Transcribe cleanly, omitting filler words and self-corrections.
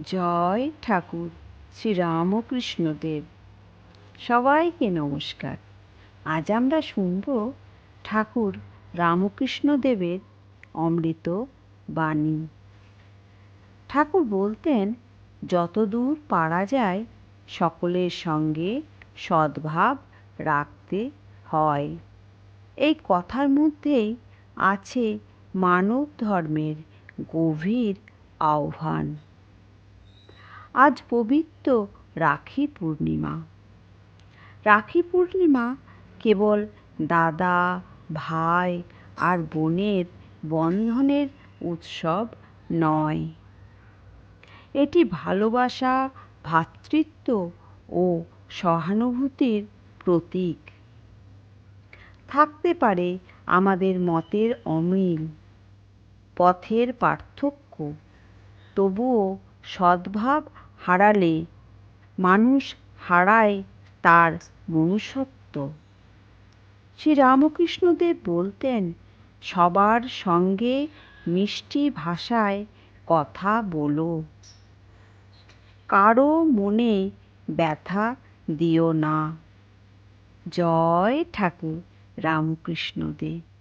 জয় ঠাকুর শ্রীরামকৃষ্ণদেব। সবাইকে নমস্কার। আজ আমরা শুনব ঠাকুর রামকৃষ্ণদেবের অমৃত বাণী। ঠাকুর বলতেন, যতদূর পারা যায় সকলের সঙ্গে সদ্ভাব রাখতে হয়। এই কথার মধ্যেই আছে মানব ধর্মের গভীর আহ্বান। আজ পবিত্র রাখি পূর্ণিমা। রাখি পূর্ণিমা কেবল দাদা, ভাই আর বোনের বন্ধনের উৎসব নয়। এটি ভালোবাসা, ভ্রাতৃত্ব ও সহানুভূতির প্রতীক। থাকতে পারে আমাদের মতের অমিল, পথের পার্থক্য, তবুও সদ্ভাব হারালে মানুষ হারায় তার মনুষ্যত্ব। শ্রীরামকৃষ্ণদেব বলতেন, সবার সঙ্গে মিষ্টি ভাষায় কথা বলো, কারো মনে ব্যথা দিও না। জয় ঠাকুর রামকৃষ্ণদেব।